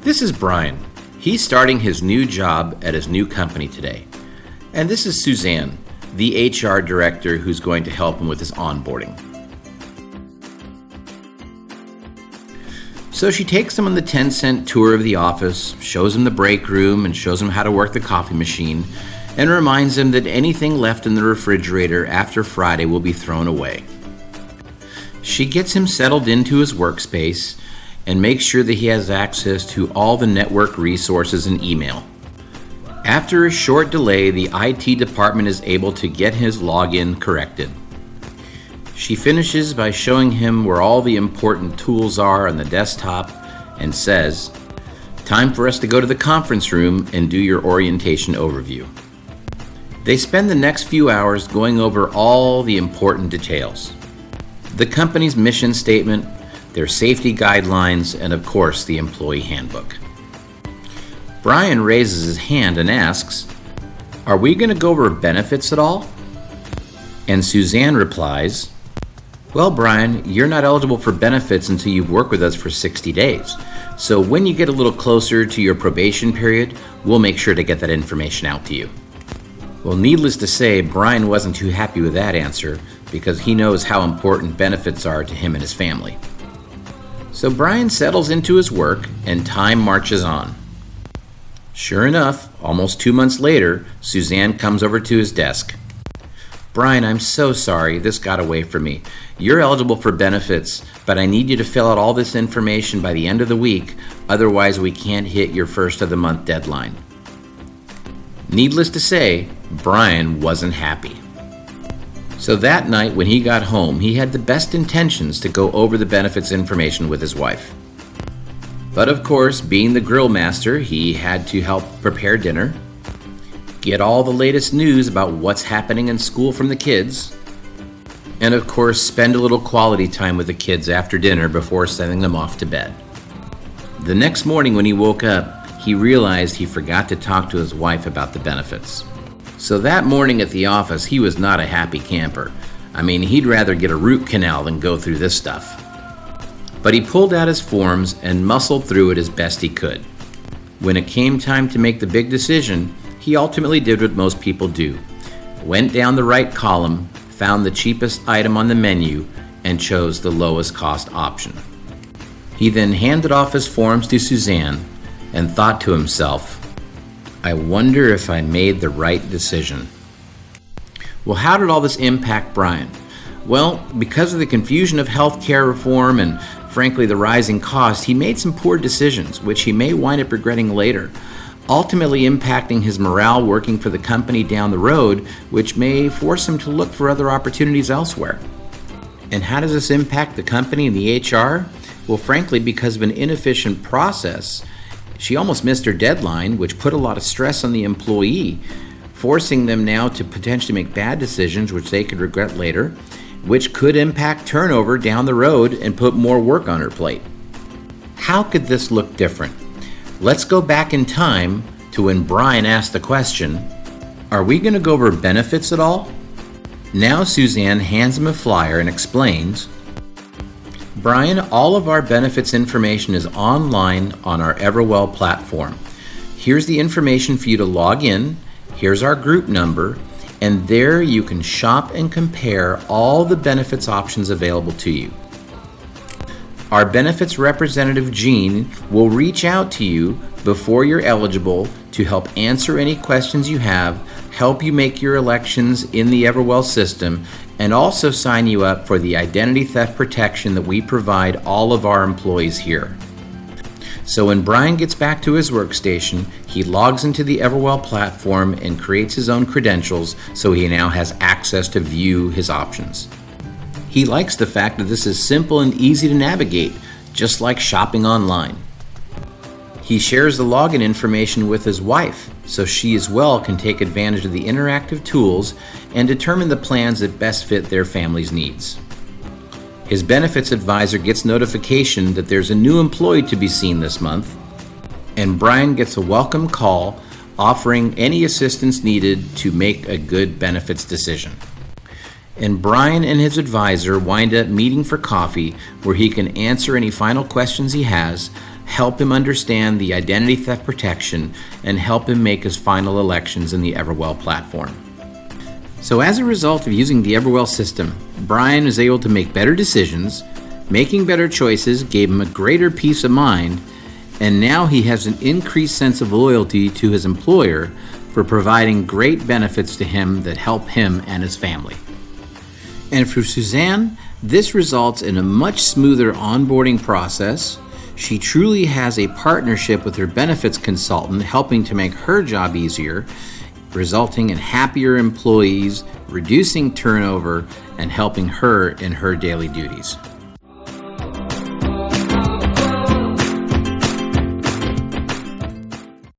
This is Brian. He's starting his new job at his new company today. And this is Suzanne, the HR director who's going to help him with his onboarding. So she takes him on the 10-cent tour of the office, shows him the break room, and shows him how to work the coffee machine, and reminds him that anything left in the refrigerator after Friday will be thrown away. She gets him settled into his workspace and makes sure that he has access to all the network resources and email. After a short delay, the IT department is able to get his login corrected. She finishes by showing him where all the important tools are on the desktop and says, "Time for us to go to the conference room and do your orientation overview." They spend the next few hours going over all the important details. The company's mission statement, their safety guidelines, and of course the employee handbook. Brian raises his hand and asks, "Are we going to go over benefits at all?" And Suzanne replies, "Well, Brian, you're not eligible for benefits until you've worked with us for 60 days. So when you get a little closer to your probation period, we'll make sure to get that information out to you." Well, needless to say, Brian wasn't too happy with that answer because he knows how important benefits are to him and his family. So Brian settles into his work and time marches on. Sure enough, almost 2 months later, Suzanne comes over to his desk. "Brian, I'm so sorry, this got away from me. You're eligible for benefits, but I need you to fill out all this information by the end of the week, otherwise we can't hit your first of the month deadline." Needless to say, Brian wasn't happy. So that night when he got home, he had the best intentions to go over the benefits information with his wife. But of course, being the grill master, he had to help prepare dinner, get all the latest news about what's happening in school from the kids, and of course spend a little quality time with the kids after dinner before sending them off to bed. The next morning when he woke up, he realized he forgot to talk to his wife about the benefits. So that morning at the office, he was not a happy camper. I mean, he'd rather get a root canal than go through this stuff. But he pulled out his forms and muscled through it as best he could. When it came time to make the big decision, he ultimately did what most people do. Went down the right column, found the cheapest item on the menu, and chose the lowest cost option. He then handed off his forms to Suzanne and thought to himself, "I wonder if I made the right decision." Well, how did all this impact Brian? Well, because of the confusion of healthcare reform and frankly the rising cost, he made some poor decisions, which he may wind up regretting later, ultimately impacting his morale working for the company down the road, which may force him to look for other opportunities elsewhere. And how does this impact the company and the HR? Well, frankly, because of an inefficient process, she almost missed her deadline, which put a lot of stress on the employee, forcing them now to potentially make bad decisions, which they could regret later, which could impact turnover down the road and put more work on her plate. How could this look different? Let's go back in time to when Brian asked the question, "Are we going to go over benefits at all?" Now Suzanne hands him a flyer and explains, "Brian, all of our benefits information is online on our Everwell platform. Here's the information for you to log in, here's our group number, and there you can shop and compare all the benefits options available to you. Our benefits representative, Jean, will reach out to you before you're eligible to help answer any questions you have, help you make your elections in the Everwell system, and also sign you up for the identity theft protection that we provide all of our employees here." So when Brian gets back to his workstation, he logs into the Everwell platform and creates his own credentials so he now has access to view his options. He likes the fact that this is simple and easy to navigate, just like shopping online. He shares the login information with his wife, so she as well can take advantage of the interactive tools and determine the plans that best fit their family's needs. His benefits advisor gets notification that there's a new employee to be seen this month, and Brian gets a welcome call offering any assistance needed to make a good benefits decision. And Brian and his advisor wind up meeting for coffee where he can answer any final questions he has, help him understand the identity theft protection, and help him make his final elections in the Everwell platform. So as a result of using the Everwell system, Brian was able to make better decisions. Making better choices gave him a greater peace of mind, and now he has an increased sense of loyalty to his employer for providing great benefits to him that help him and his family. And for Suzanne, this results in a much smoother onboarding process. She truly has a partnership with her benefits consultant, helping to make her job easier, resulting in happier employees, reducing turnover, and helping her in her daily duties.